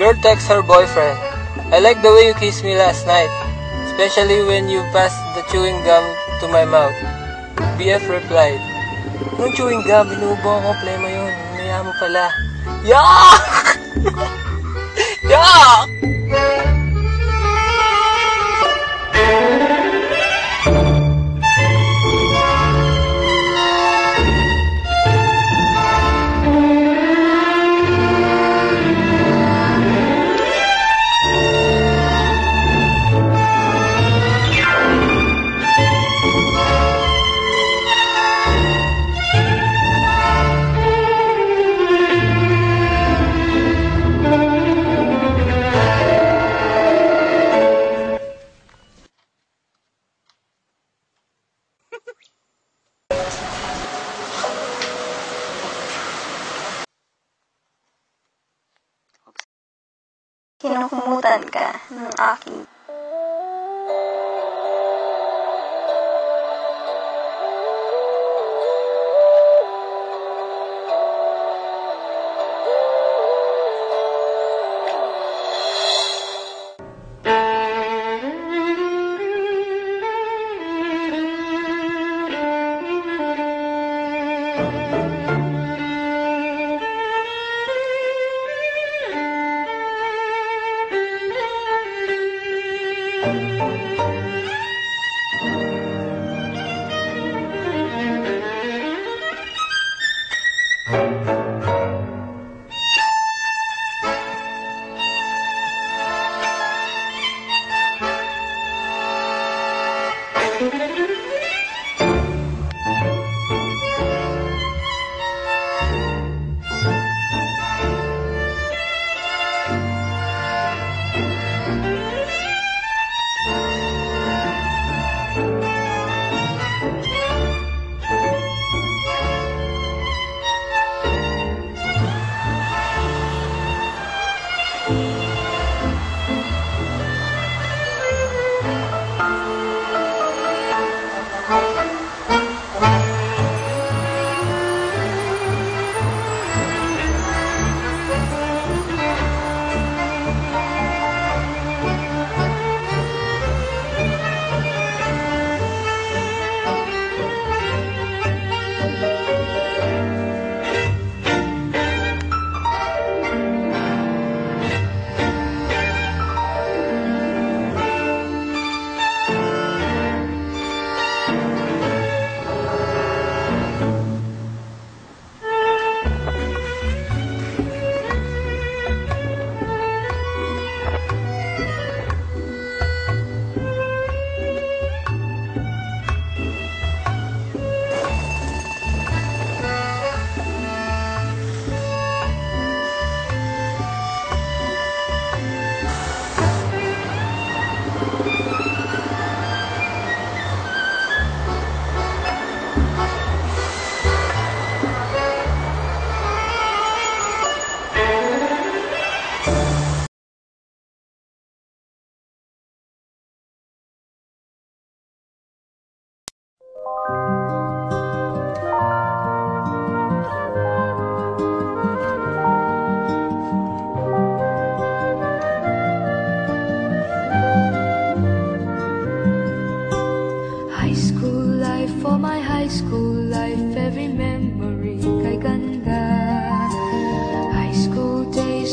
Girl texts her boyfriend, "I like the way you kissed me last night, especially when you passed the chewing gum to my mouth." BF replied, "Anong chewing gum? Binubo ang problema yun. Hinaya mo pala." Yuck! Yuck! Kinukumutan ka ng aking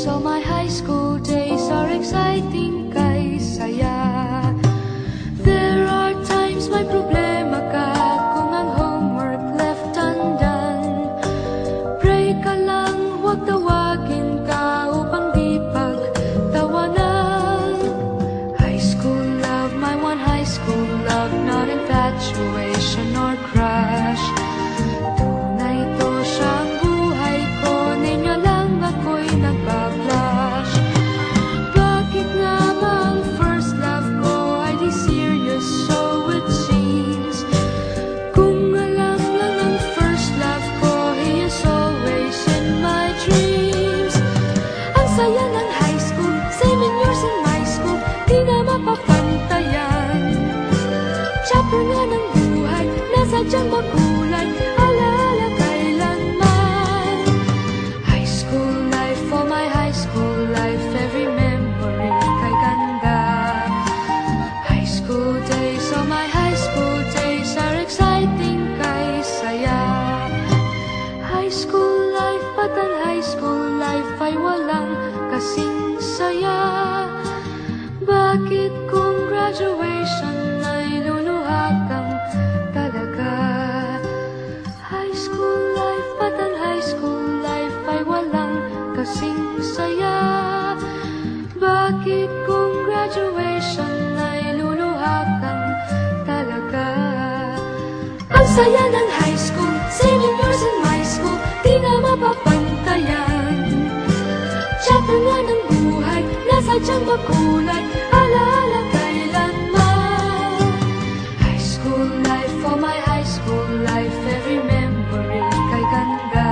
So my high problema ka kung ang homework left undone. Pray ka lang, huwag tawagin ka upang di pagtawanan. High school love, my one high school love, not infatuation or crush. Tunay to siyang buhay ko, ninyo lang ako'y nagbablush. Bakit nga ba ang first love ko ay di serious, so it seems? Kung alam lang ang first love ko, he is always in my dreams. Ang saya ng high school, 7 years in my school, di na mapapantayan. Chapter nga ng buhay, nasadyang makulay, alaala kailanman. High school life, oh my high school life, every memory kay ganda. High school days, oh my high school days, are exciting kay saya. High school life, but ang high school life ay walang kasing saya. Bakit kung graduation ay luluha kang talaga? High school life, but ang high school life ay walang kasing saya. Bakit kung graduation ay luluha kang talaga? Ang saya ng high school, 7 years in my school, di na mapapantayan. Chapter nga ng buhay, nasadyang makulay, alaala kailanman. High school life, oh my high school life, every memory kay ganda.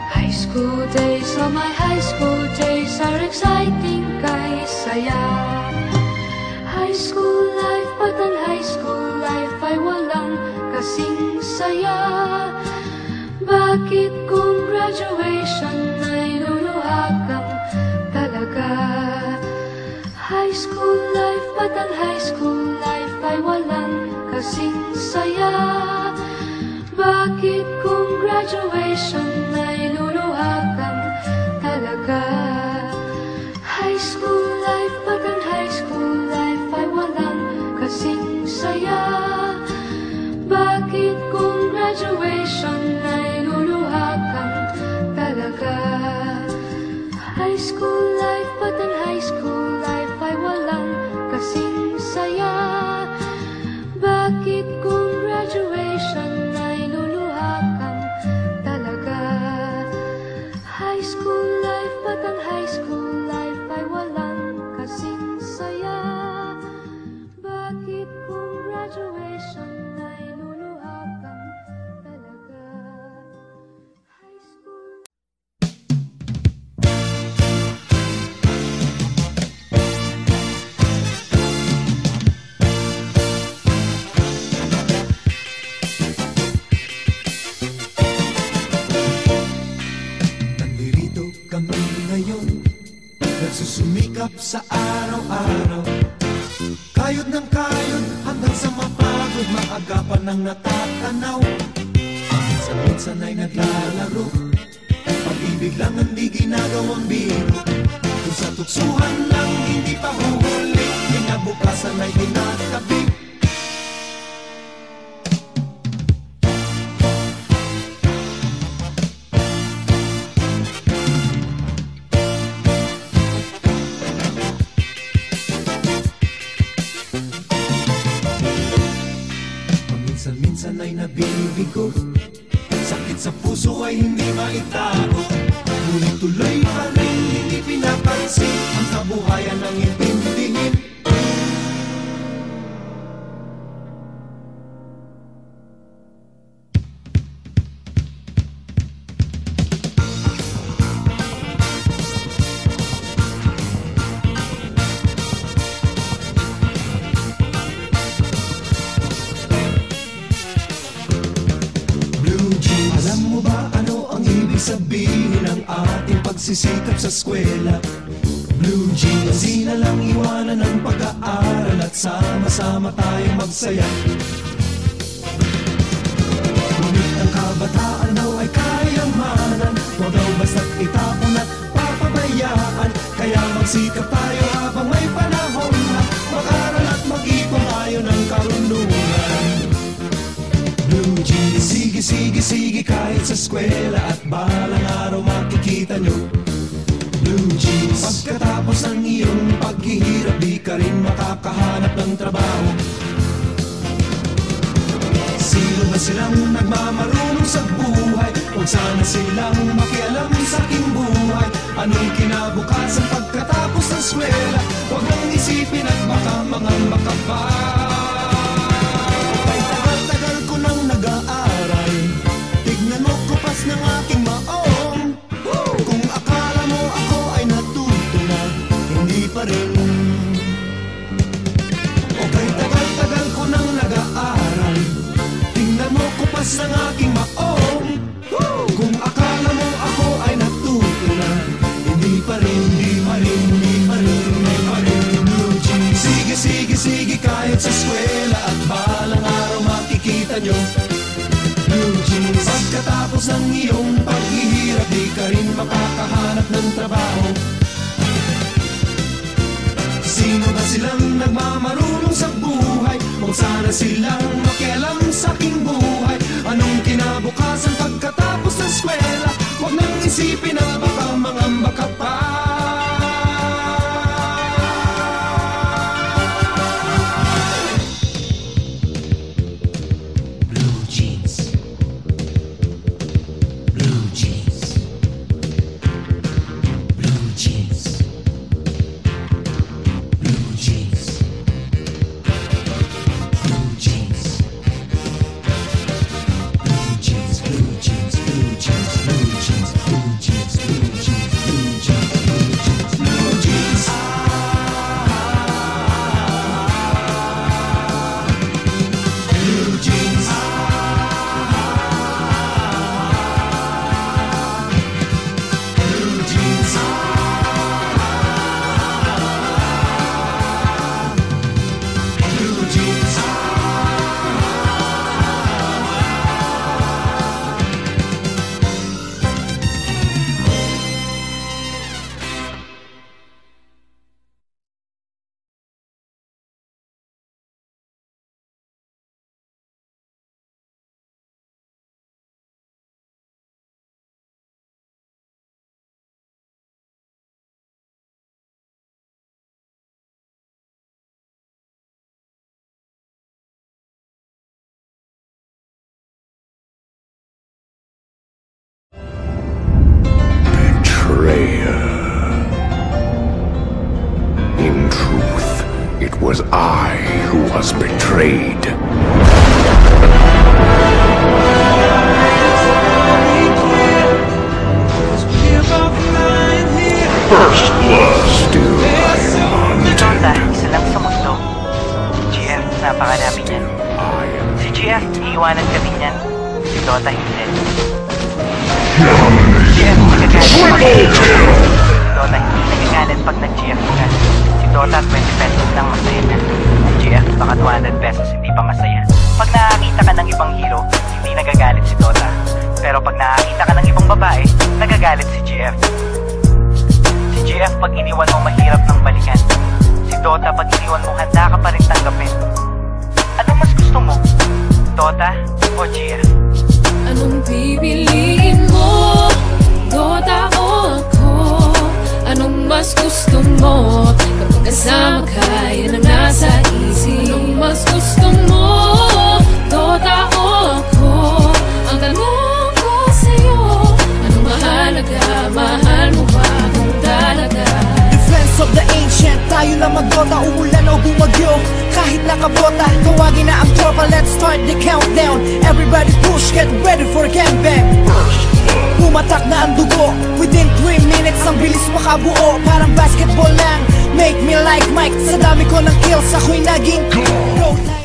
High school days, oh my high school days, are exciting kay saya. High school life, but ang high school life ay walang kasing saya. Bakit kung graduation ay luluha kang talaga? High school life, but ang high school life ay walang kasing saya. Bakit kung graduation ay luluha kang talaga? High school life, but ang high school life ay walang kasing saya. Bakit kung graduation ay luluha kang talaga? High school life, but ang high school life ay walang kasing saya. Bakit kung graduation ay luluha kang talaga? High school life, but ang high school life ay walang kasing saya. Bakit kung graduation ay luluha kang talaga? High school. Nandito kami ngayon, nagsusumikap sa araw-araw. Kayod ng kayod hanggang sa mapagod, maagapan ng natatanaw. Minsan-minsan ay naglalaro, pag-ibig lang ang di ginagawang biro. Kung sa tuksuhan lang hindi pa huhuli, kinabukasan ay tinatabi. Minsan ay nabibigo, sakit sa puso ay hindi maitago. Ngunit tuloy pa rin hindi pinapansin ang kabuhayan ng intindihin. Sabihin ang ating pagsisikap sa eskwela. Blue jeans, di na lang iwanan ang pag-aaral at sama-sama tayong magsaya. Ngunit ang kabataan daw ay kayamanan, huwag daw basta't itapon at papabayaan. Kaya magsikap tayo habang may panahon na mag-aral at mag-ipon tayo ng karunungan. Sige kahit sa eskwela at balang araw makikita nyo Blue jeans. Pagkatapos ng iyong paghihirap, di ka rin makakahanap ng trabaho. Sino ba silang nagmamarunong sa buhay? Huwag sana silang makialam sa aking buhay. Anong kinabukasan pagkatapos ng eskwela? Huwag lang isipin at baka mangamba ka pa. Ay tagal-tagal ko nang nag-aaral, tignan mo kupas ng aking maong. Kung akala mo ako ay natuto na, hindi pa rin. Okay, tagal-tagal ko nang nag-aaral, tingnan mo kupas ng aking maong. Kung akala mo ako ay natuto na, hindi pa rin, hindi pa rin, hindi pa rin, hindi pa rin. Blue jeans. Sige kahit sa eskwela at balang araw makikita nyo Blue jeans. Pagkatapos ng iyong paghihirap, di ka rin makakahanap ng trabaho. Sino ba silang nagmamarunong sa buhay? Huwag sana silang makialam sa aking buhay. Anong kinabukasan pagkatapos ng eskwela? Huwag nang isipin na baka mangamba ka pa. Blue jeans. Blue jeans. Blue jeans. Blue jeans. Blue jeans. Blue jeans. Blue jeans. Blue jeans. Blue jeans. Blue jeans. Blue jeans. Blue jeans. Blue jeans. Blue jeans. Blue jeans. Blue jeans. Betrayer. In truth, it was I who was betrayed. First blood, still I am Dota, hunted. isa lang sa mundo. GF, napakarami niyan. Si GF, iiwanan ka din yan. Si Dota, hindi. GF, nagagalit. Si Dota, hindi nagagalit pag nag-GF ka. Si Dota, 20 pesos lang masaya na. Si GF, baka 200 pesos hindi pa masaya. Pag nakakita ka ng ibang hero, hindi nagagalit si Dota. Pero pag nakakita ka ng ibang babae, nagagalit si GF. Si GF, pag iniwan mo mahirap ng balikan. Si Dota, pag iniwan mo handa ka pa rin tanggapin. Ano mas gusto mo? Dota o GF? Anong pipiliin mo? Dota o ako? Anong mas gusto mo? Kapag kasama ka, yan ang nasa isip. Anong mas gusto mo? Dota o ako? Ang tanong ko sa'yo, anong mahalaga? Mahal mo ba kung talaga? Defense of the ancient, tayo lang magdota, umulan o bumagyo. Kahit nakabota, tawagin na ang tropa, let's start the countdown. Everybody push, get ready for gangbang. Pumatak na ang dugo, within 3 minutes ang bilis makabuo. Parang basketball lang, make me like Mike. Sa dami ko ng kills, ako'y naging go time.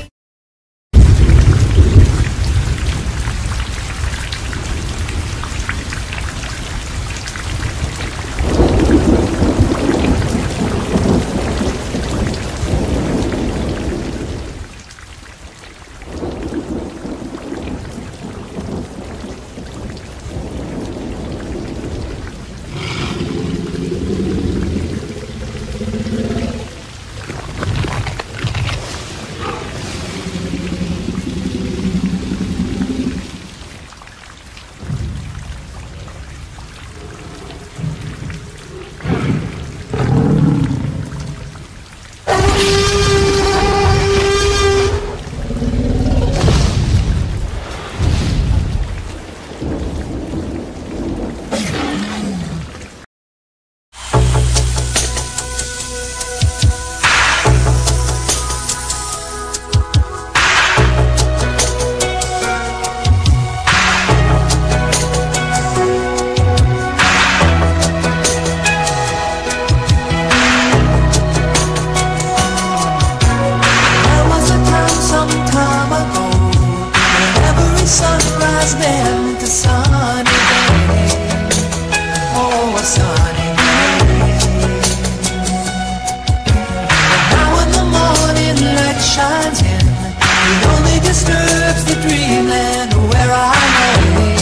It only disturbs the dreamland where I lay.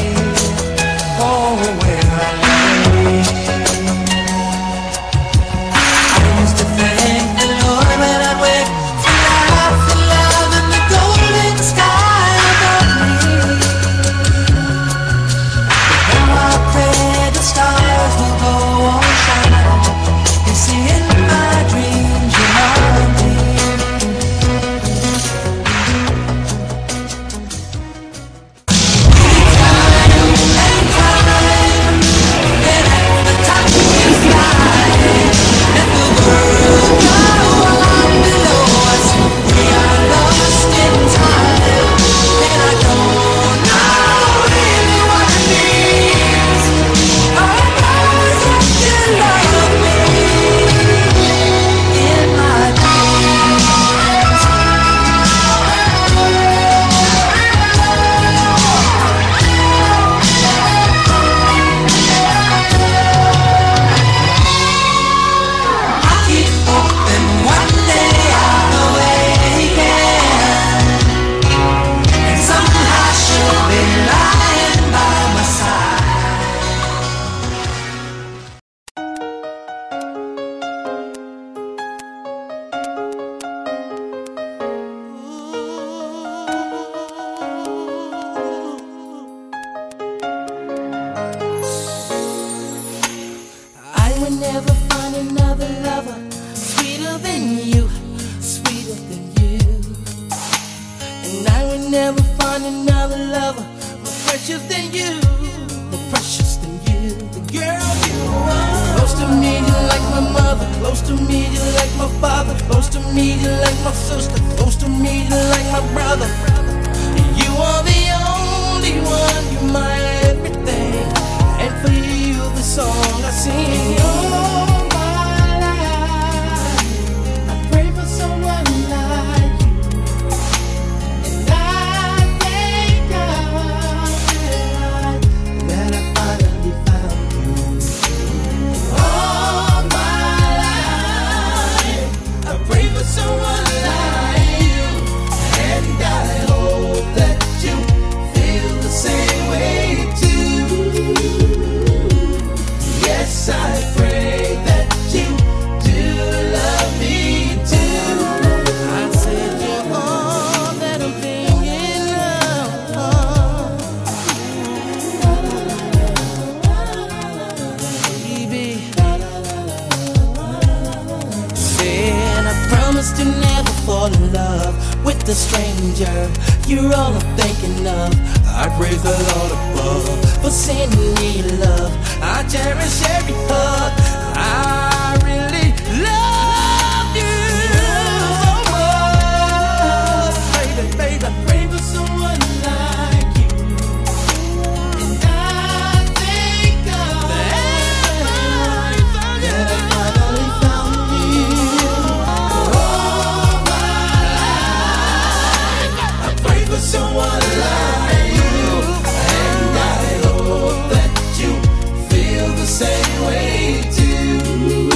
Oh, where I lay. I used to thank the Lord when I'd wake for life and love and the golden sky above me. But now I pray the stars will go on shining. You see in my dreams you are me. Never find another lover sweeter than you, sweeter than you. And I would never find another lover more precious than you, more precious than you. The girl you are. Close to me, you're like my mother. Close to me, you're like my father. Close to me, you're like my sister. Close to me, you're like my brother. You are the only one, you're my everything. And for you, the song I sing. All my life, I pray for someone like you. And I thank God that I finally found you. All my life, I pray for someone like you. And I hope that you feel the same way too. Yes, I pray that you do love me too. I said you're all that I'm thinking of, baby. Said I promised to never fall in love with a stranger. You're all I'm thinking of. I praise the Lord above for sending me love. I cherish every hug. I really love you so much, baby, baby. I pray for someone like you, and I thank God that I finally found you. All my life, I pray for someone like you, and I hope that you feel the same way too.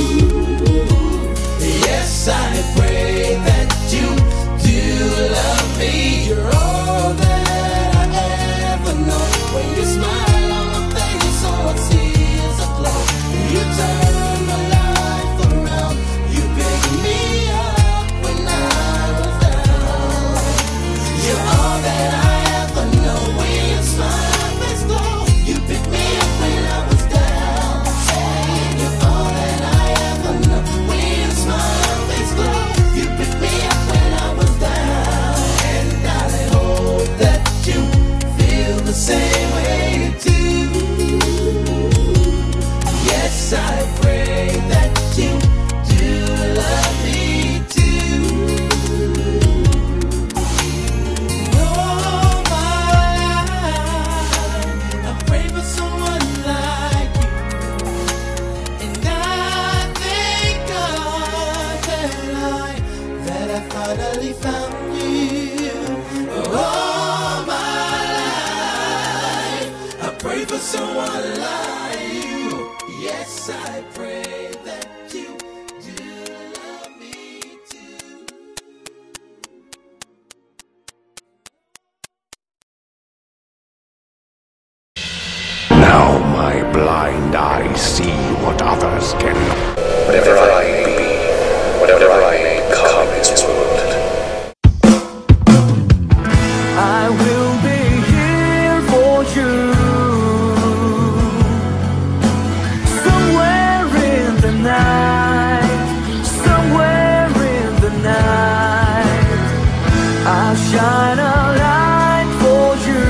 shine a light for you.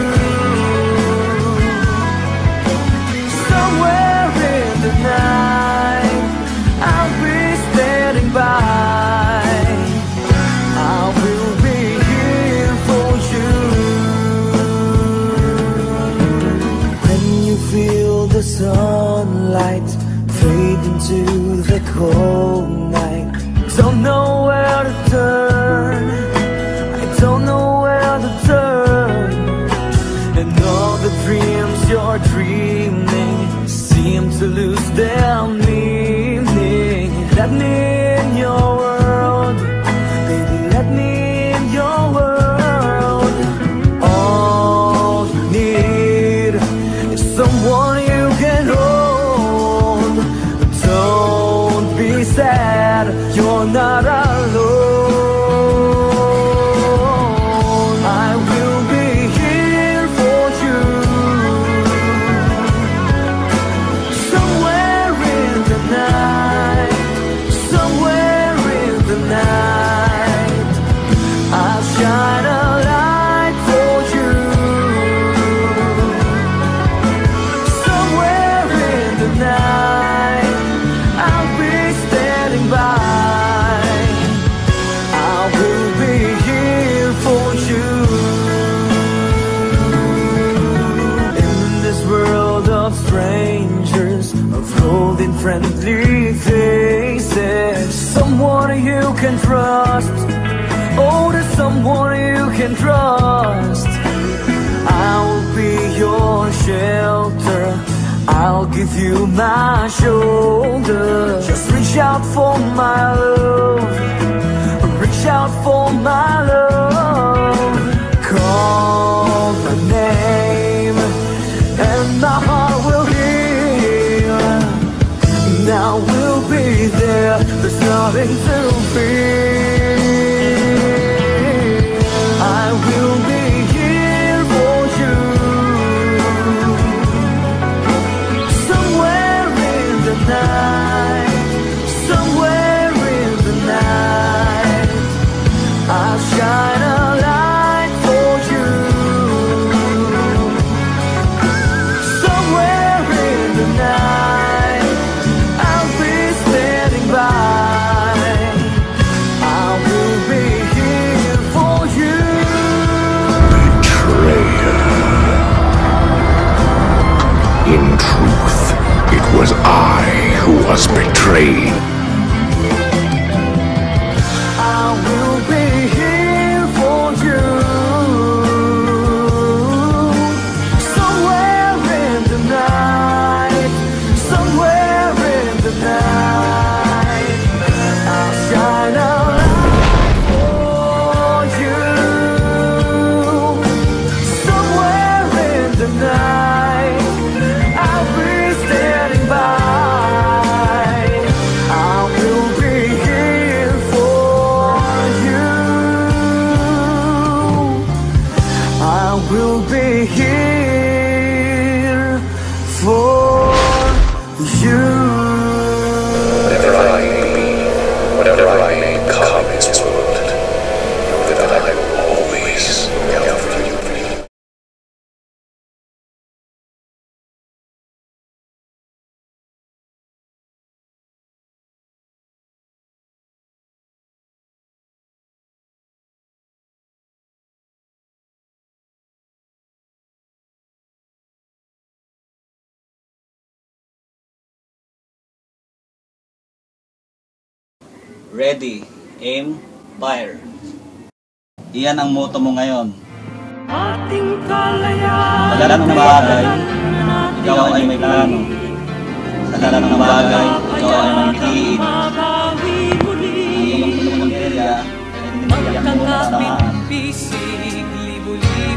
Somewhere in the night, I'll be standing by. I will be here for you. When you feel the sunlight fade into the cold night, don't know where to turn, I don't know where to turn. And all the dreams you're dreaming seem to lose their meaning. Let me in your world, baby, let me in your world. All you need is someone you can hold. Don't be sad, you're not alone. I will be here for you. Somewhere in the night, somewhere in the night, I'll shine a light for you. Somewhere in the night, I'll be standing by. I will be here for you. In this world of strangers, of holding friendly faces, someone you can trust. Oh, there's someone you can trust. I will be your shelter, I'll give you my shoulder. Just reach out for my love, reach out for my love. Call my name and my heart will heal. Now we'll be there, there's nothing to fear. I will be here for you. Somewhere in the night, somewhere in the night, I'll shine a light for you. Somewhere in the night, I'll be standing by. I will be here for you. Betrayer. In truth, it was I who was betrayed. I will be here for you. Somewhere in the night, somewhere in the night, I'll shine a light for you. Somewhere in the night, I'll be standing by. I will be here for you. I will be here for you. Whatever I may be, whatever I may become in this world, know that I will always be out for you. Ready, aim, fire. Iyan ang motto mo ngayon. Sa lahat ng bagay, ikaw ay may plano. Sa lahat ng bagay, ikaw ay mantiin. Ang iyong pagkakamilya ay tinitiyak mo sa taas.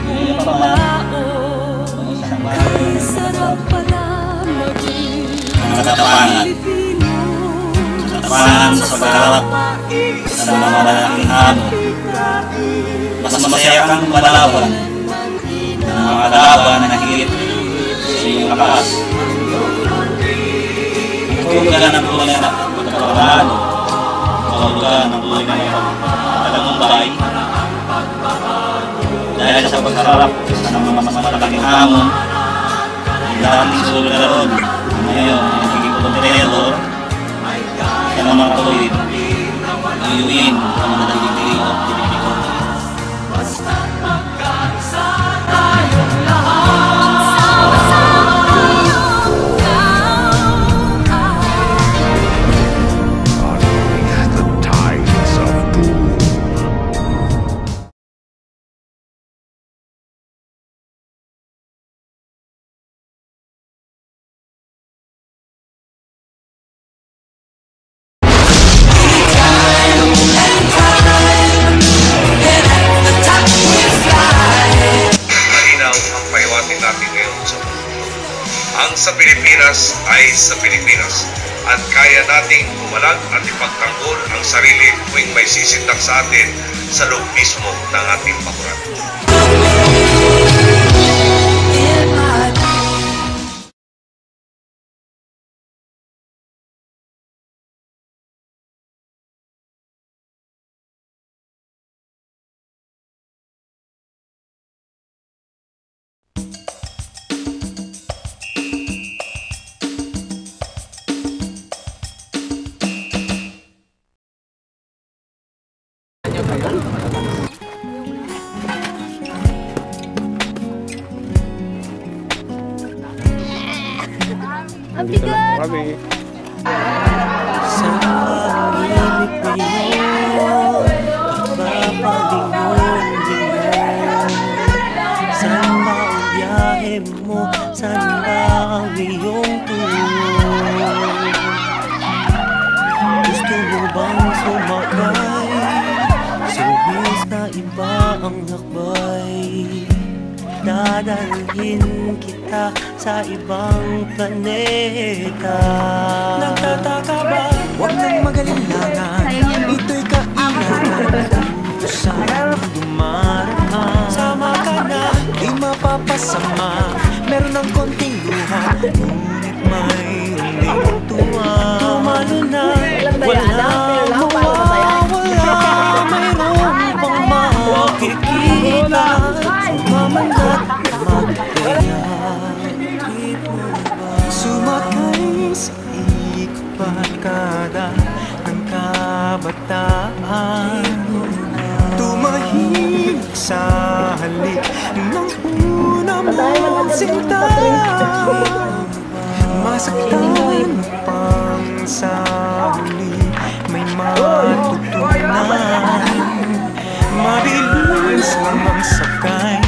Iyong pamalaon ng isang bagay na sarap pala maging katapangan. Katapangan sa pagharap sa mga malaking hamon. Mas masaya kang lumalaban ng mga laban na higit sa iyong lakas. Mahulugan ng tunay na pagkakaroon, mahulugan ng tunay na pagkatagumpay, sa pagharap sa mga mas malaking hamon. Ang dating sulod ngayon ay nagkikipotreador. Kaya naman tuloy, uyuin ang mga nagiging at pinipiko. Basta't magkaisa tayong lahat. Unleash the tides of doom. Malinaw ang pahiwatig natin ngayon sa mundo. Ang sa Pilipinas ay sa Pilipinas at kaya nating pumalag at ipagtanggol ang sarili tuwing may sisindak sa atin sa loob mismo ng ating bakuran. Ang bigat! Sa pag-ibig ko yun, papalingon din yun. Saan ba ang biyahe mo? Saan ba ang iyong tulong? Gusto mo bang sumakay? Subis na iba ang lakbay. Dadalhin kita sa ibang planeta. Nagtataka ba? Huwag nang magalinlangan. Ito'y kailangan. Saan dumaraan? Sama ka na, di mapapasama. Meron ng konting luha, ngunit may uling tuwa. Tumalo na, walang mawawala. Mayroon pang makikita. Sumamanat, magkaya. Sumakay sa ikot-barkada ng kabataan. Tumahimik sa halik ng una mong sinta. Masaktan pang sa huli, may matutunan. Mabilis lang ang sakay,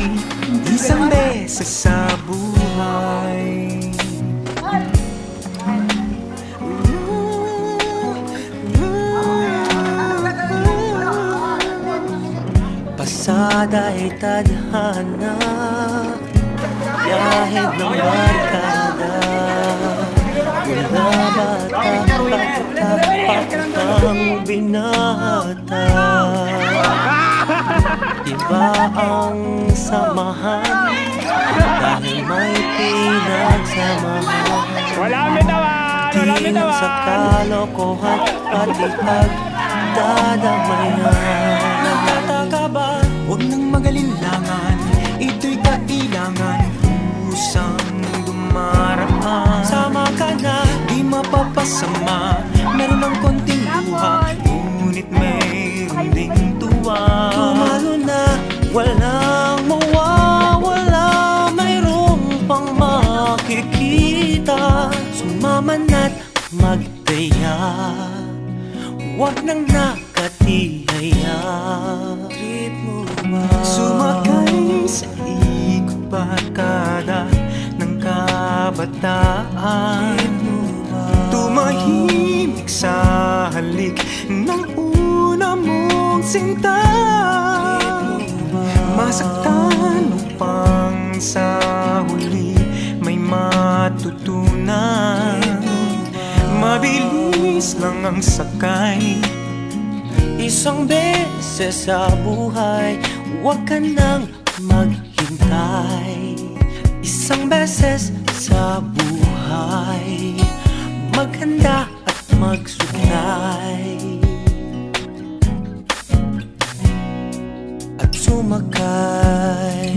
isang beses sa buhay. Pasada ay tadhana, biyahe ng barkada. Mula bata, papuntang binata. Iba ang samahan dahil may pinagsamahan. Di sa kalokohan pati pagdadamayan. Nagtataka ba? Huwag nang magalinlangan. Ito'y kailangan. Kusang dumaraan. Sama ka na, di mapapasama. Meron ng konting luha, ngunit mayroon ding tuwa. Tumalo na, walang mawawala. Mayroon pang makikita. Sumamanat, magtaya. Huwag nang nakatihaya. Trip mo ba? Sumakay sa ikot-barkada ng kabataan. Tumahimik sa halik ng una mong sinta. Masaktan upang sa huli may matutunan. Mabilis lang ang sakay, isang beses sa buhay. Huwag ka nang maghintay. Isang beses sa buhay, maghanda at magsugnay. At sumakay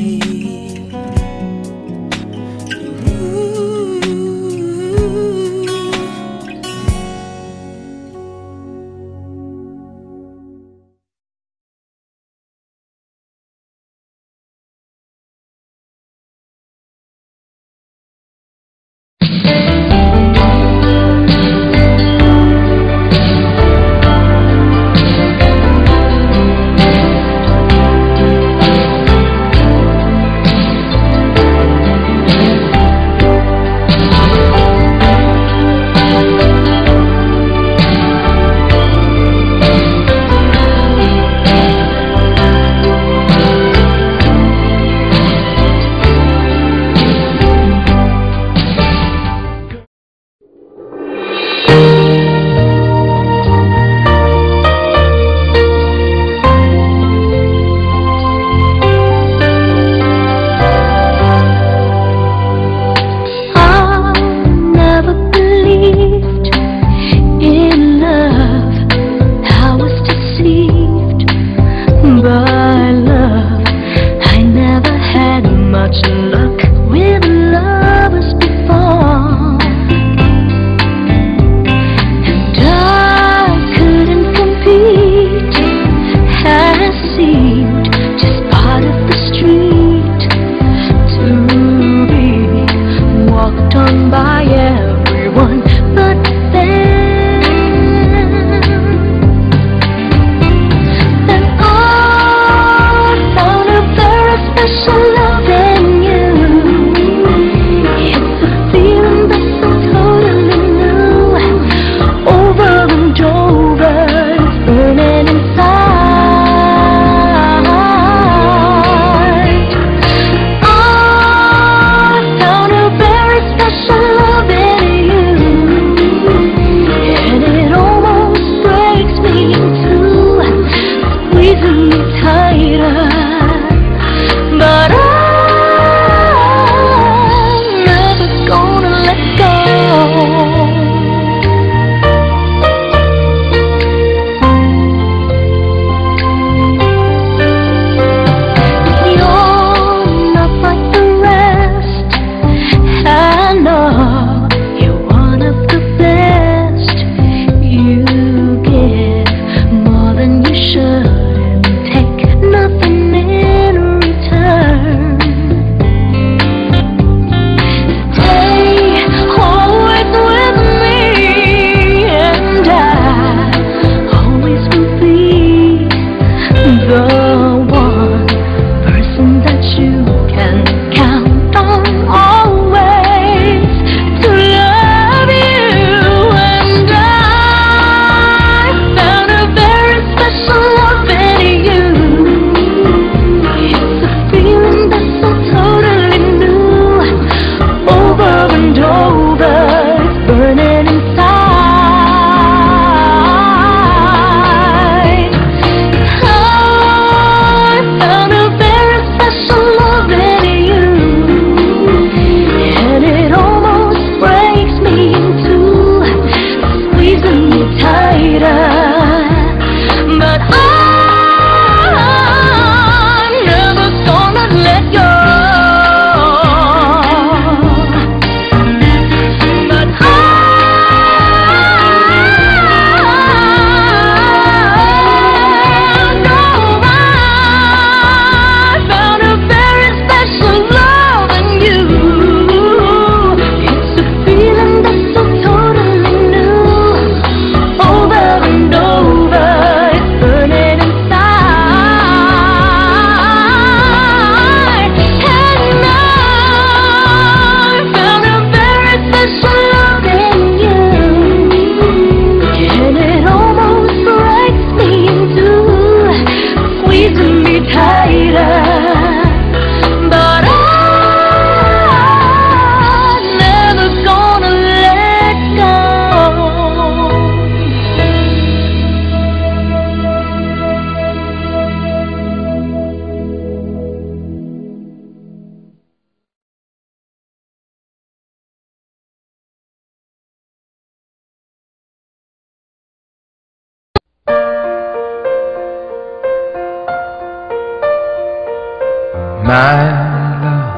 my love.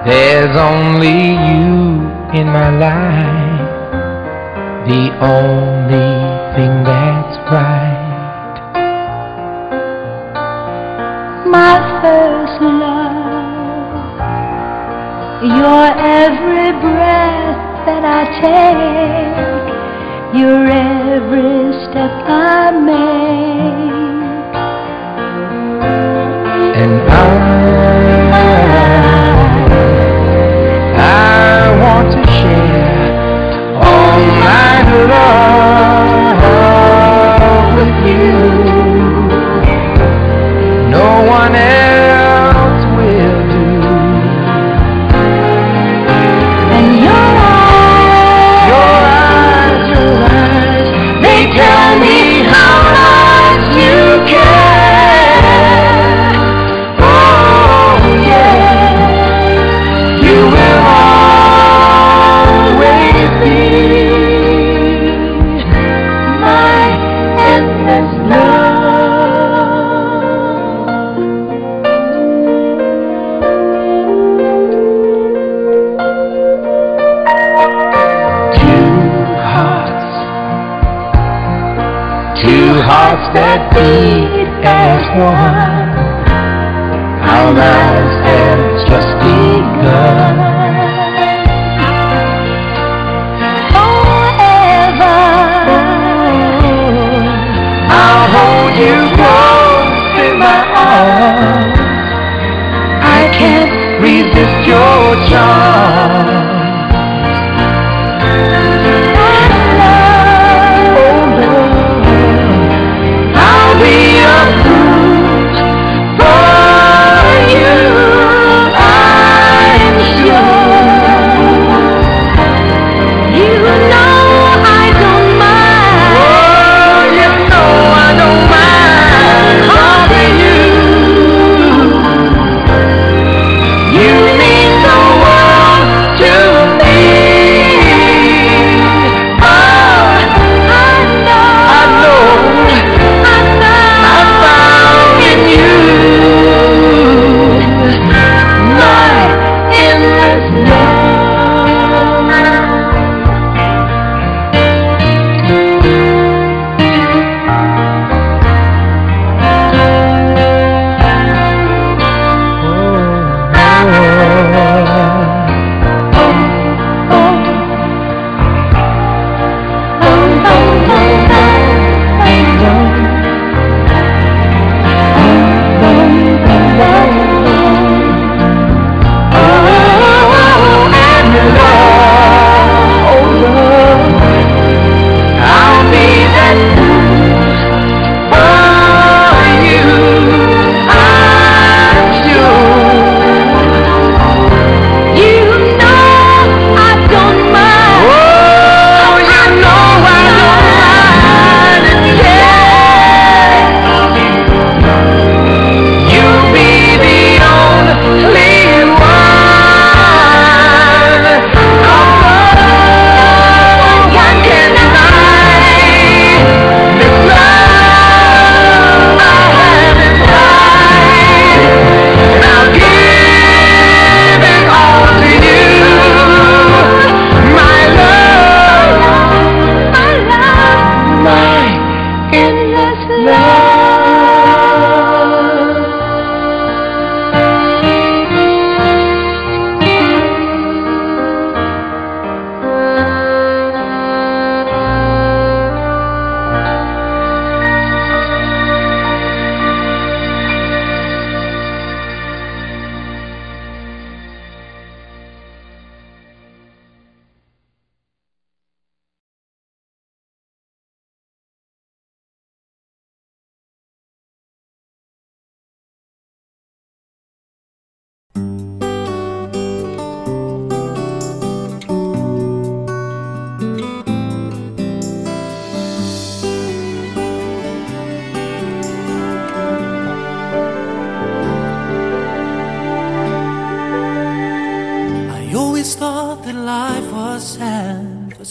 There's only you in my life, the only thing that's right. My first love, your every breath that I take, your every step I make. And I want to share all my love with you. No one else will do. And your eyes, they tell me how much you care. Oh yeah, you will always be my endless love. Two hearts that beat as one. Our lives have just begun. Forever, I'll hold you close in my arms. I can't resist your charm.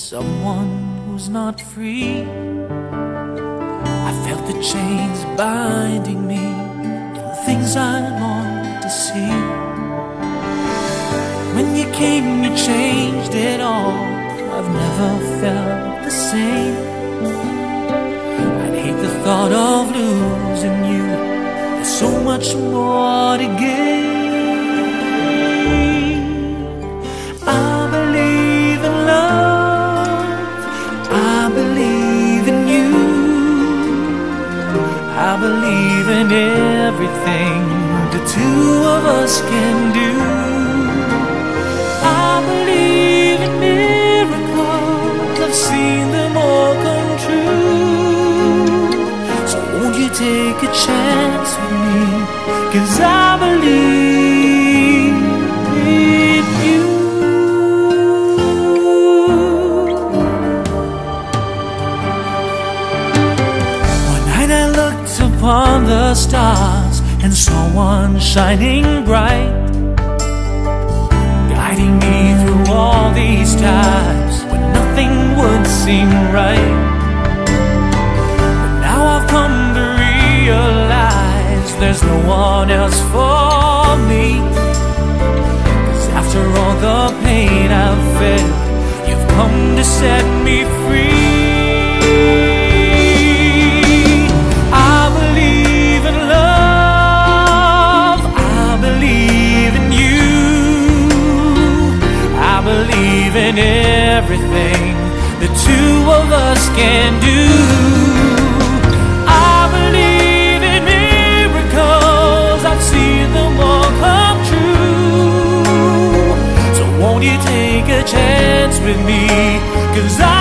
someone who's not free. I felt the chains binding me, the things things I long to see. When you came, you changed it all. I've never felt the same. I'd hate the thought of losing you. There's so much more to gain. I believe in love. I believe in you. I believe in everything the two of us can do. I believe in miracles. I've seen them all come true. So won't you take a chance with me? 'Cause I believe in you. One night I looked upon the stars and saw one shining bright, guiding me through all these times when nothing would seem right. But now I've come to realize there's no one else for me. 'Cause after all the pain I've felt, you've come to set me free. I believe in love. I believe in you. I believe in everything the two of us can do. I believe in miracles. I've seen them all come true. So won't you take a chance with me? 'Cause I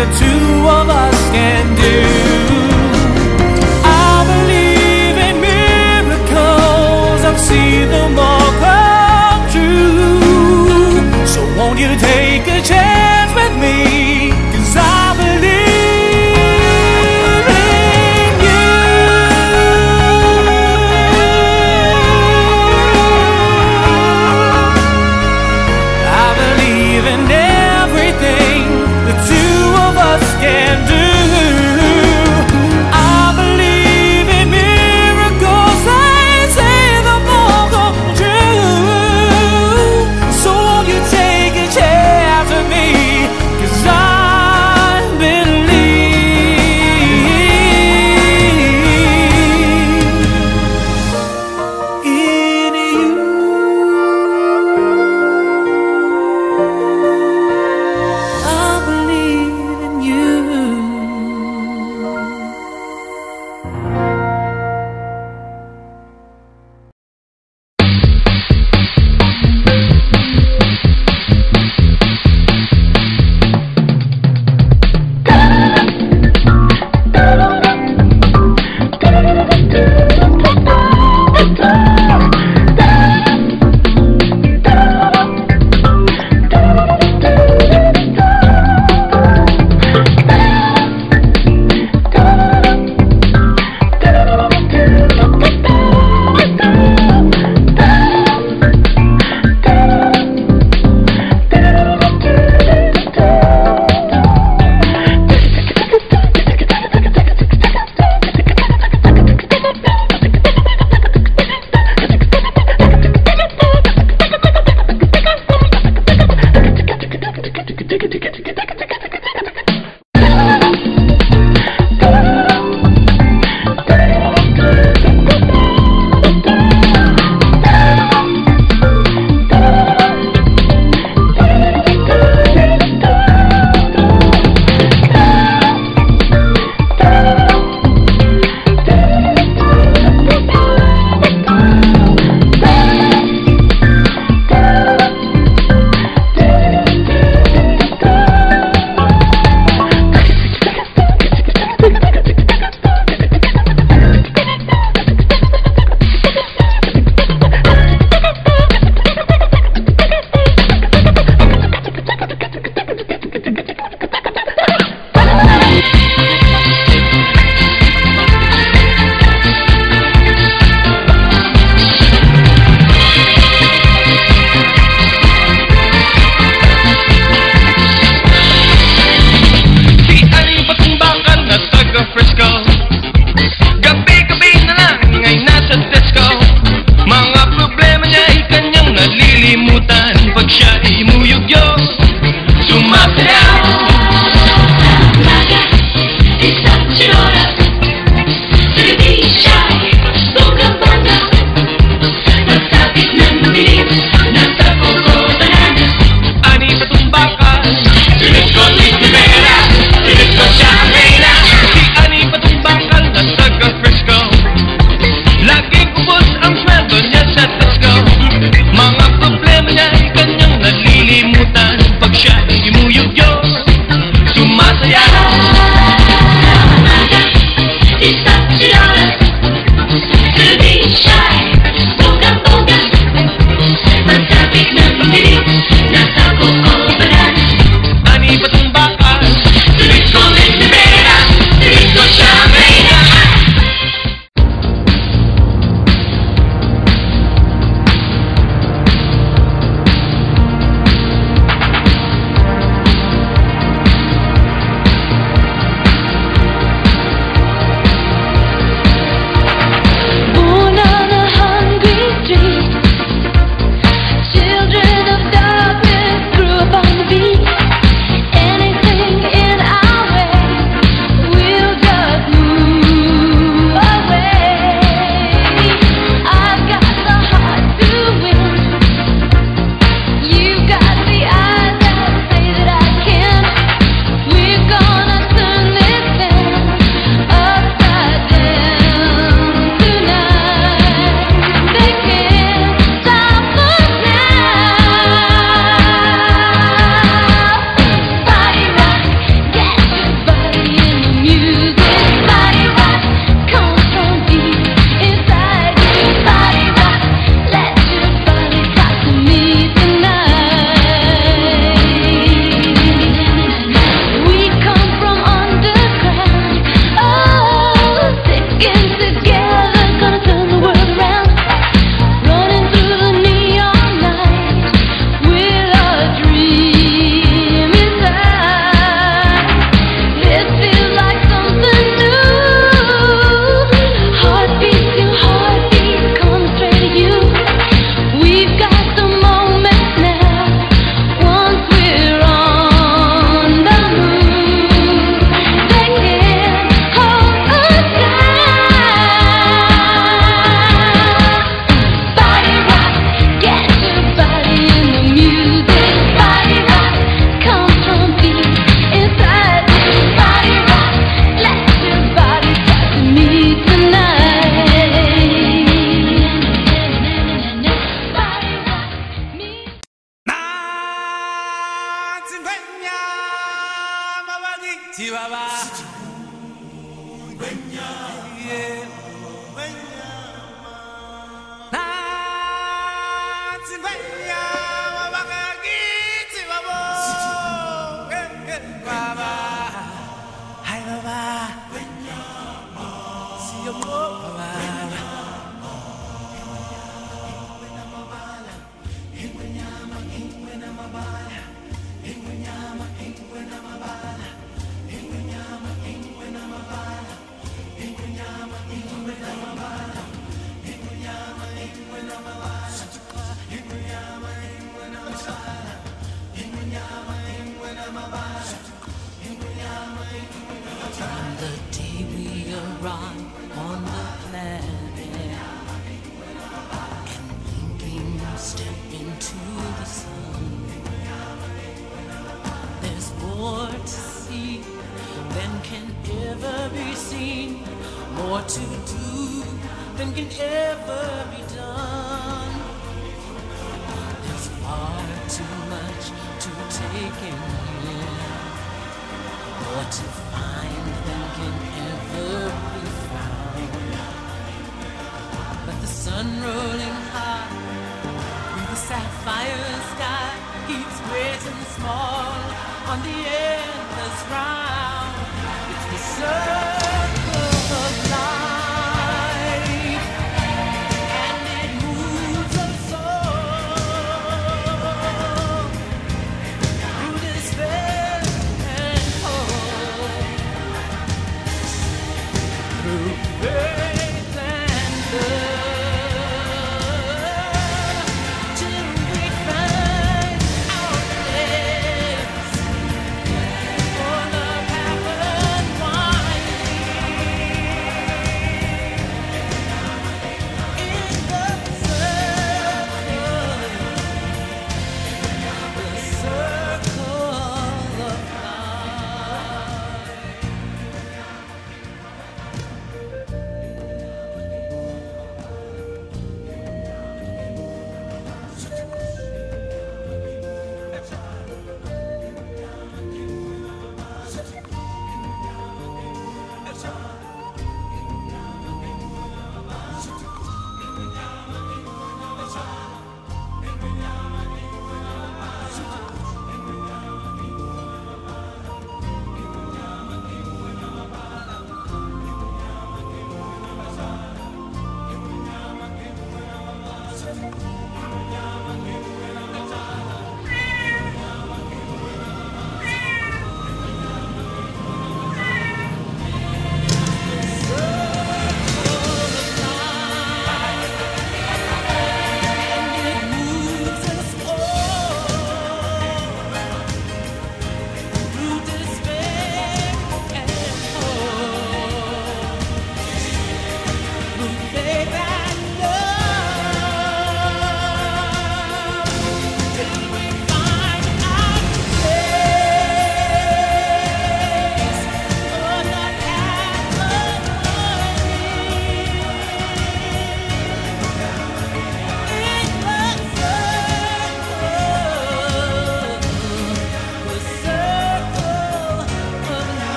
the two of us can do. I believe in miracles. I've seen them all come true. So won't you take a chance with me? 'Cause I believe in you. I believe in everything the two of us can do. I believe in miracles. I say them all come true. So won't you take a chance with me? than can ever be done. There's far too much to take in here, more to find than can ever be found. But the sun rolling high through the sapphire sky keeps great and small on the endless round. It's the circle of life, and it moves us all through despair and hope, through faith and love, till we find our place for the path unwinding.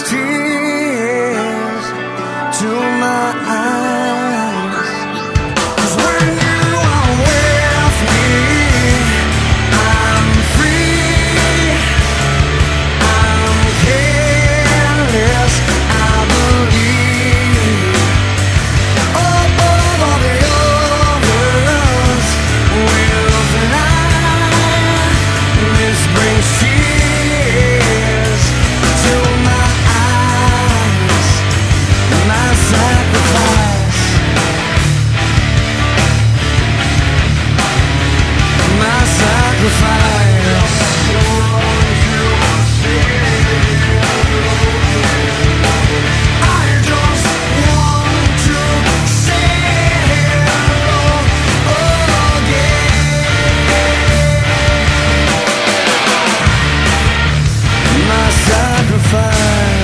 tears to my eyes. 'Cause when you are with me, I'm free, I'm careless, I believe. Above all the others will fly. This brings tears to my eyes, my sacrifice, my sacrifice. I just want to say hello again. My sacrifice.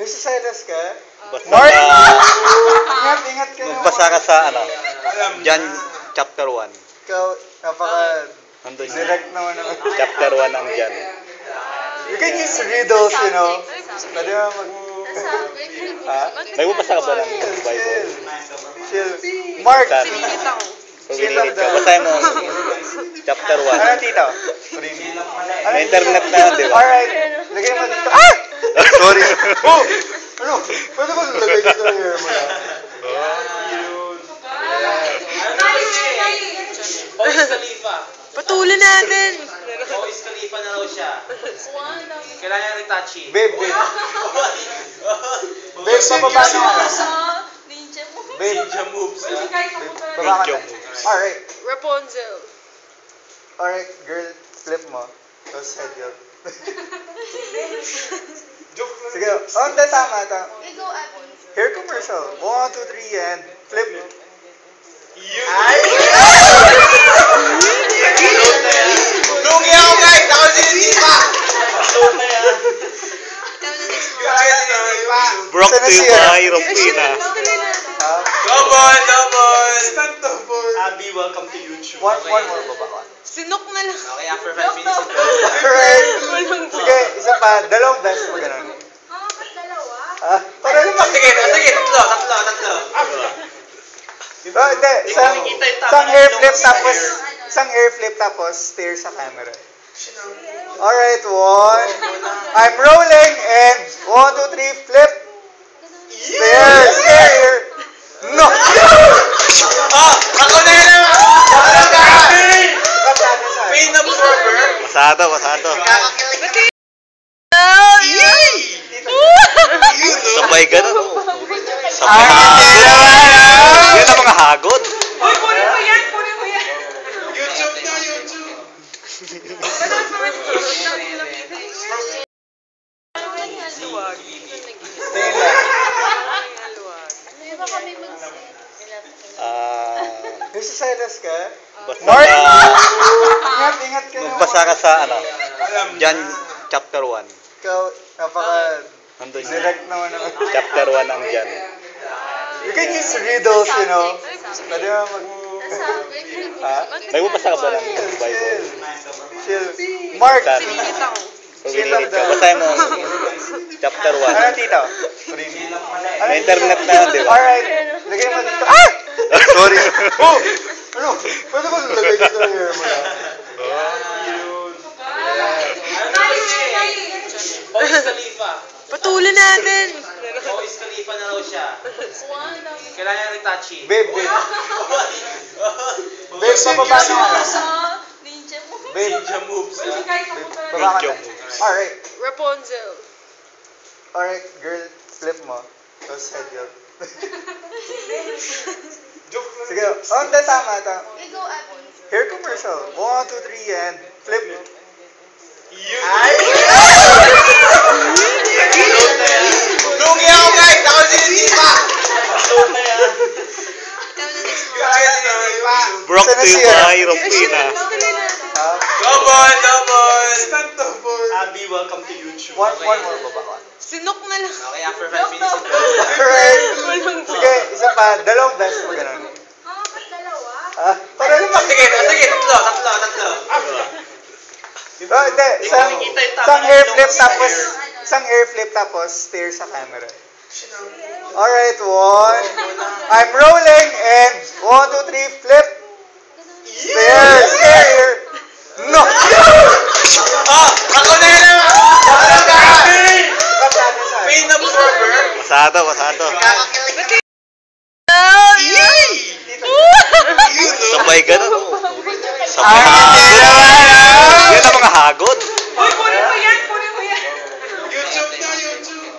May siselos ka? Mark! Ingat ka naman. Magbasa ka sa ano? John chapter 1. Ikaw, Nandun yun. direct naman naman. Chapter 1 ang John. You can use riddles, you know. Pwede mo mag... Ha? Nagbabasa ka ba ng Bible? Chill. Mark! So, winilit ka. Basahin mo chapter 1. Ano, tito? May internet na yun, di ba? Alright. Lagay mo dito. Ah! Sorry. Oh! Ano? Pwede ba lagay dito ng hair mo na? Patuloy natin. Wiz Khalifa na raw siya. Kailangan niya retouchy. Babe. Babe, pababa na ako. Ninja moves. Baba ka na. Alright. Rapunzel. Alright, girl. Flip mo. Tapos head up. Sige. Oh, hindi. Tama. Hair commercial. 1, 2, 3, and flip. Ay! Lugi ako, guys! Ako sinisipa! Brock to you by Rufina. Double! Abby, welcome to YouTube. One more baba. Sinok na lang. Okay, after 5 minutes. Alright. Sige, isa pa. Dalawang best mo ganun. Dalawa? Para naman. Sige, tatlo. Oh, hindi. Isang air flip tapos stare sa camera. Alright, one. I'm rolling and 1, 2, 3, flip. Stare. No! Ako na yun! Pain absorber? Masado. Sabay ganun. Sabay hagod. Yan ang mga hagod. Uy, kunin mo yan. YouTube na, YouTube. Nagsiselos ka? Mark! Ingat ka naman. Magbasa ka sa John chapter 1. Ikaw, Nandun yun. direct naman naman. Chapter 1 ang John. You can use riddles, you know. Pwede mo Ha? May bubasa ka ba ng Bible? Chill. Mark! Saan? Pag-ililit ka. Basahin mo chapter 1. Ano, tito? May internet na yun, di ba? Alright. Lagay mo dito. Ah! Sorry. Oh! Ano? Pwede ba lagay dito ng hair mo na? Wiz Khalifa. Patuloy natin. Wiz Khalifa na raw siya. Kailangan yung Itachi. Babe. Babe, bababa na ako. Babe. Ninja moves. Baba ka na. Alright. Rapunzel. Alright, girl. Flip mo. Tapos head yun. Sige. Oh, hindi. Tama. Hair commercial. 1, 2, 3, and flip. Lugi ako guys! Ako sinisipa! Brock to yung mga Europina. Double! Abby, welcome to YouTube. One more baba. Sinok na lang. Okay, after 5 minutes. Alright. Sige, isa pa. Dalawang best mo ganun. Para naman. Sige, tatlo. Oh, hindi. Isang air flip tapos stare sa camera. Alright, one. I'm rolling and 1, 2, 3, flip. Stare. No! Ako na yun! Pain absorber? Masado. Sabay ganun. Sabay hagod. Yan ang mga hagod. Uy, kunin mo yan. YouTube na, YouTube.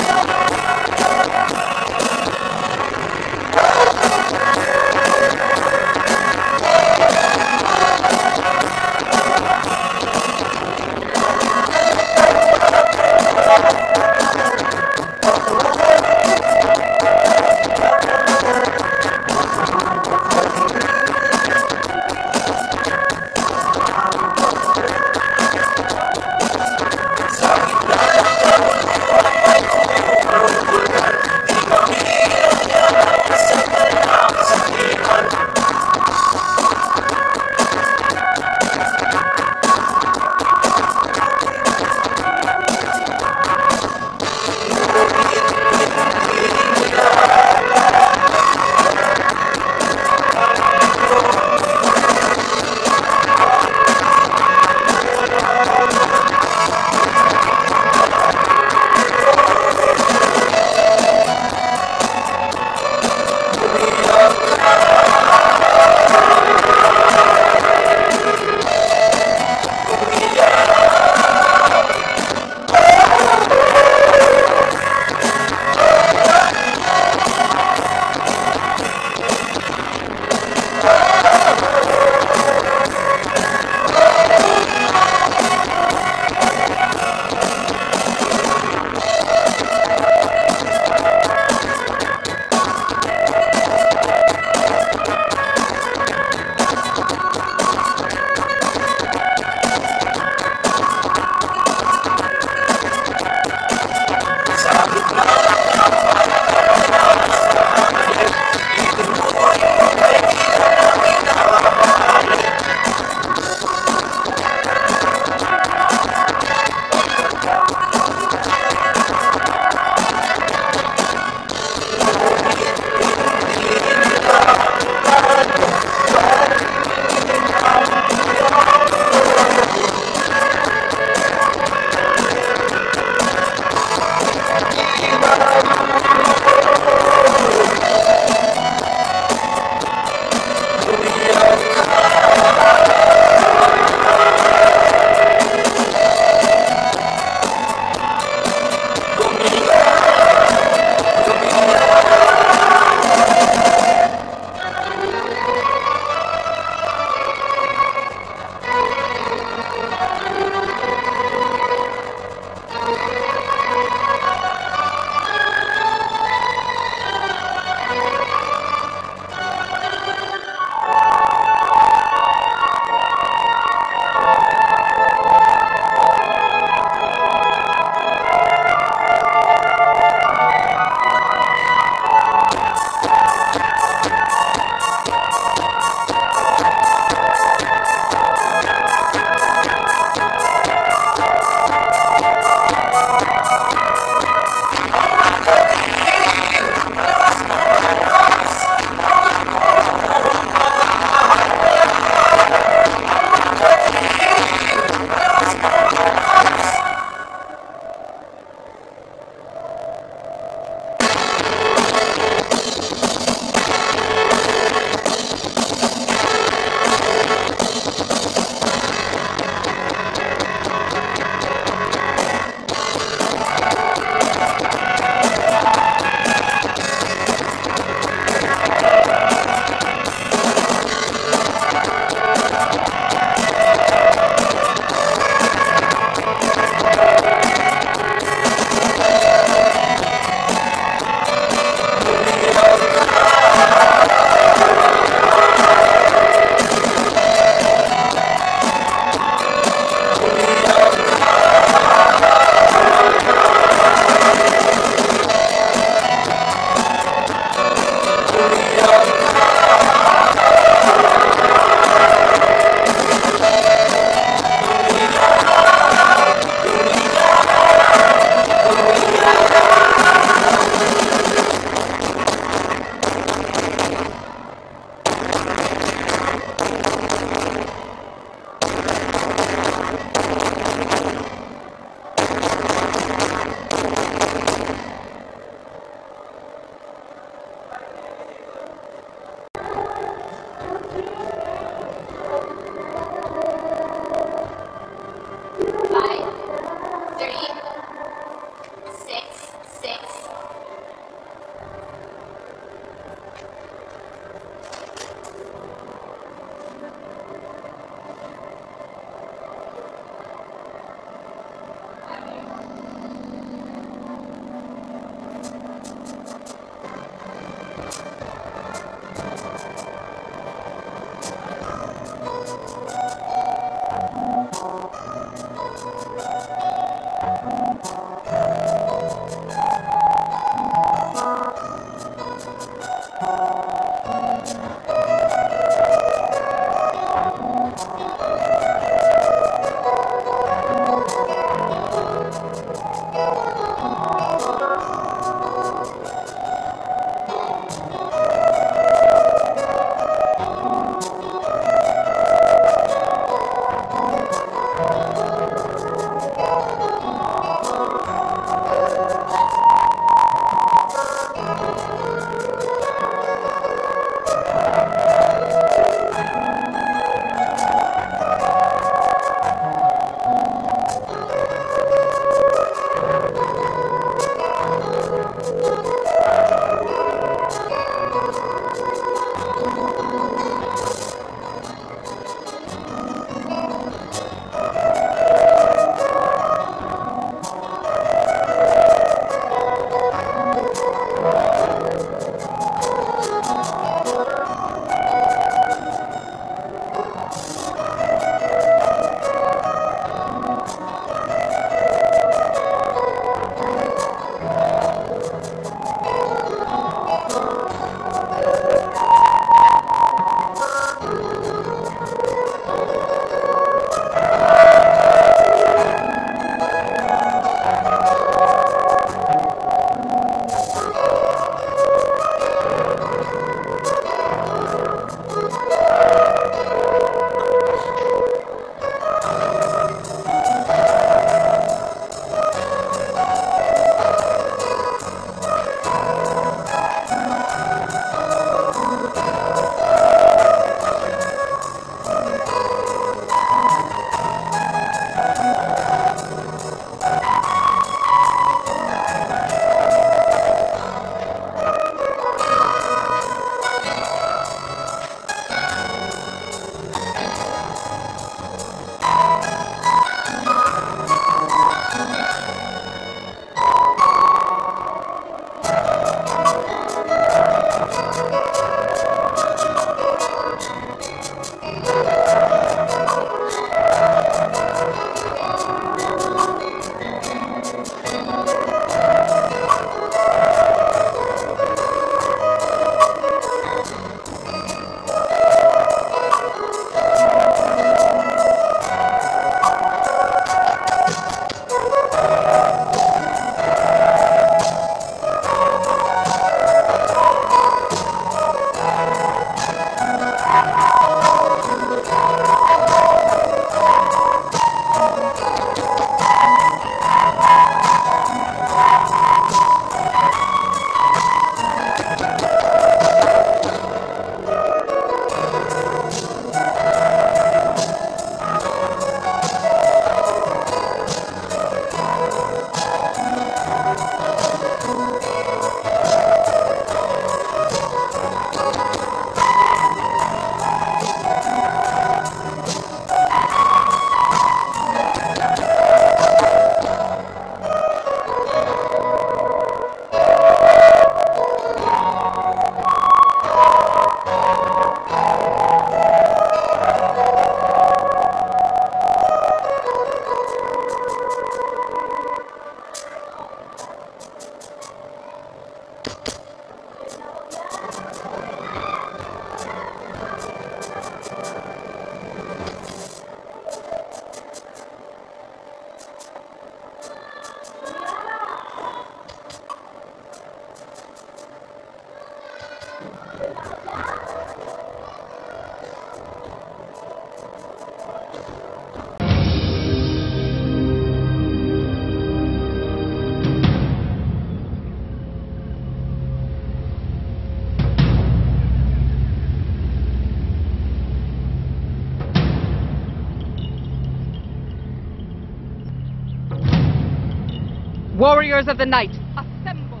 Warriors of the night, assemble!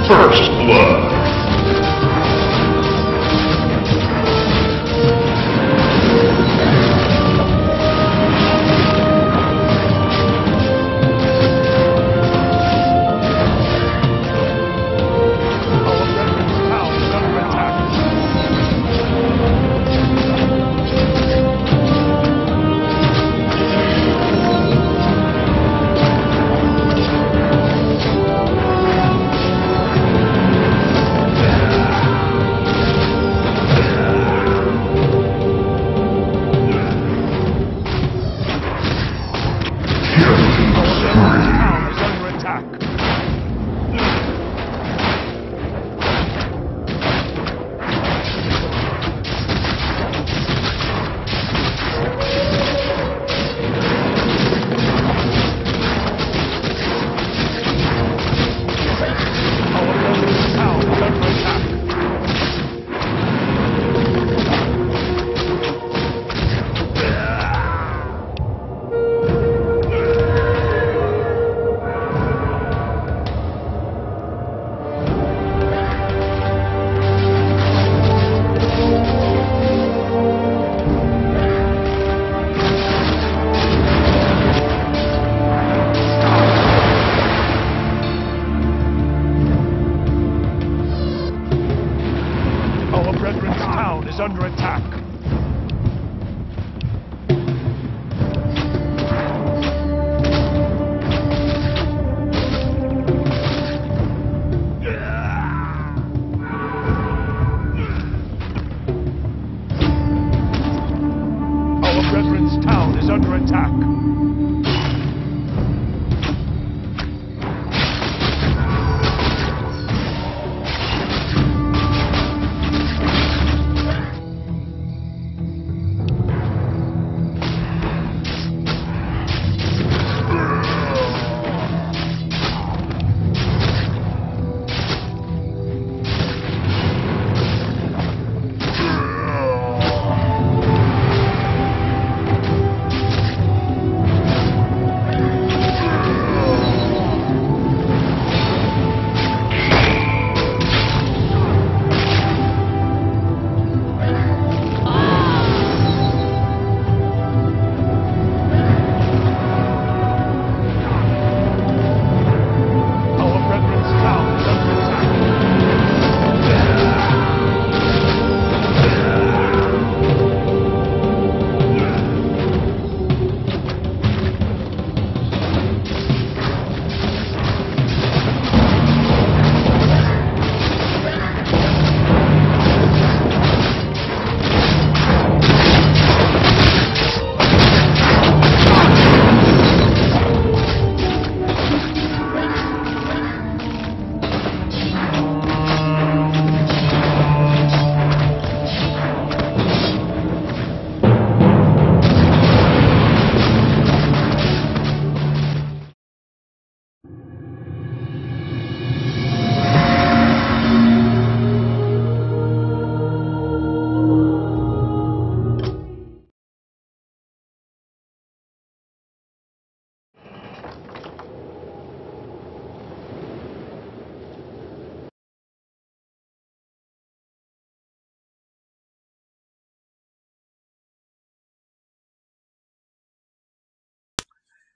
First Blood.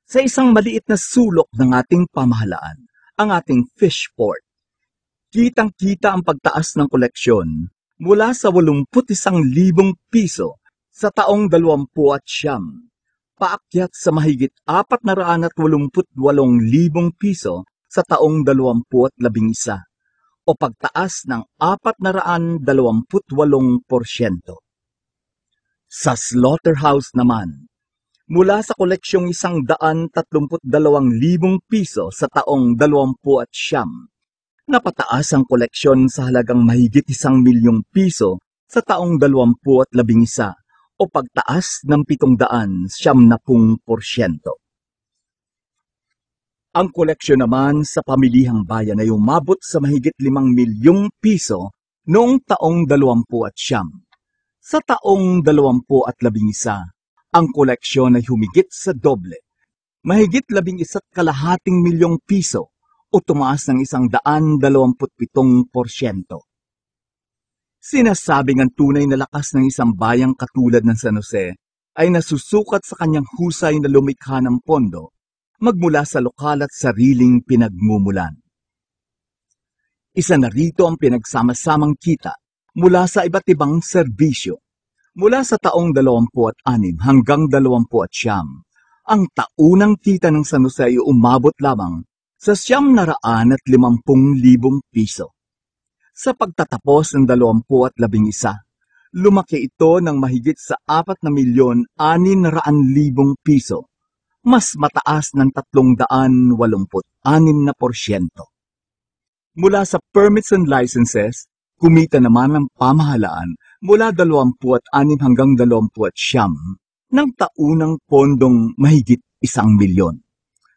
Sa isang maliit na sulok ng ating pamahalaan, ang ating fish port, kitang-kita ang pagtaas ng koleksyon mula sa 81,000 piso sa taong 29, paakyat sa mahigit 488,000 piso sa taong 2011 o pagtaas ng 428%. Sa slaughterhouse naman, mula sa koleksyong 132,000 piso sa taong 20 napataas ang koleksyon sa halagang mahigit 1,000,000 piso sa taong 2011 o pagtaas ng 770%. Ang koleksyon naman sa pamilihang bayan ay umabot sa mahigit 5,000,000 piso noong taong 20 Sa taong 2011, ang koleksyon ay humigit sa doble, mahigit 11,5 milyong piso o tumaas ng 127%. Sinasabing ang tunay na lakas ng isang bayang katulad ng San Jose ay nasusukat sa kanyang husay na lumikha ng pondo magmula sa lokal at sariling pinagmumulan. Isa na rito ang pinagsama-samang kita mula sa iba't ibang serbisyo. Mula sa taong 26 hanggang 29, ang taunang kita ng San Jose ay umabot lamang sa 950,000 piso. Sa pagtatapos ng 2011, lumaki ito ng mahigit sa 4,600,000 piso, mas mataas ng 386%. Mula sa permits and licenses, kumita naman ang pamahalaan mula 26 hanggang 29 ng taunang pondong mahigit 1,000,000.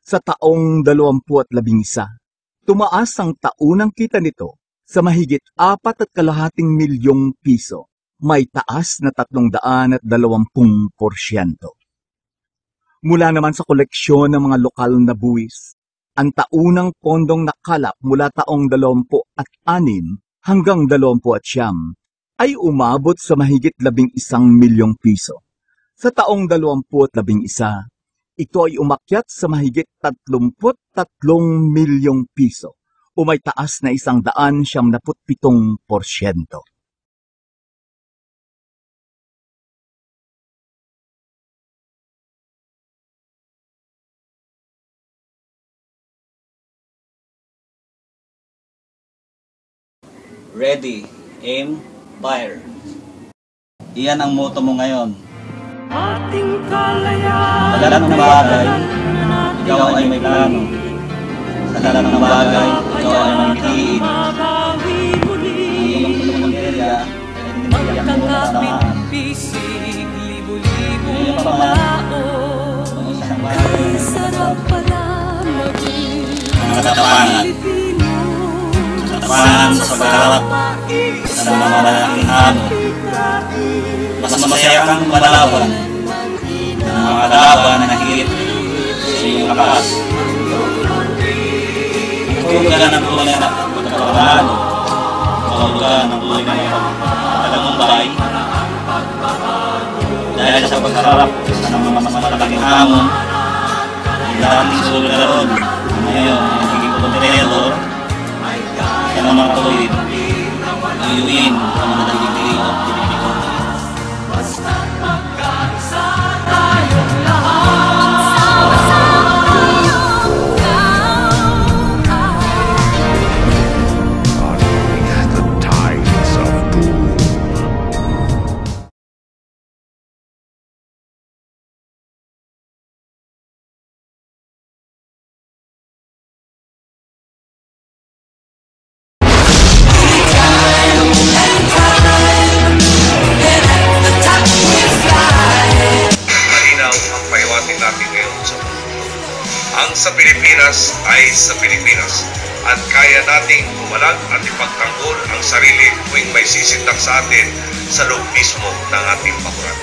Sa taong 2011, tumaas ang taunang kita nito sa mahigit 4,2 milyong piso, may taas na 320%. Mula naman sa koleksyon ng mga lokal na buwis, ang taunang pondong nakalap mula taong 26 hanggang 29 ay umabot sa mahigit 11,000,000 piso. Sa taong 2011, ito ay umakyat sa mahigit 33 milyong piso o may taas na 177%. Ready, aim, fire. Iyan ang motto mo ngayon. Ating kalayaan. Sa lahat ng bagay, ikaw ay may plano. Sa lahat ng bagay, ikaw ay magtiid. Ang iyong pagkakerya ay tinitiyak mo na samahan. Iyong pamahal, ang isang bagay na sarap pala maging katapangan. Katapangan sa pagharap sa mga malaking hamon. Mas masaya kang malaban ng mga laban na higit sa iyong lakas. Hulugan ng tunay na pagkakaroon, hulugan ng tunay na pagkakagumpay, dahil sa pagharap sa mga malaking hamon, dating suliraron, ngayon ay naging kontinedor, sa mga tuwid, uyuin ang mga nagiging at pinipiko. Basta't magkaisa tayong Unleash the tides of doom. Ang sa Pilipinas ay sa Pilipinas at kaya nating pumalag at ipagtanggol ang sarili tuwing may sisindak sa atin sa loob mismo ng ating bakuran.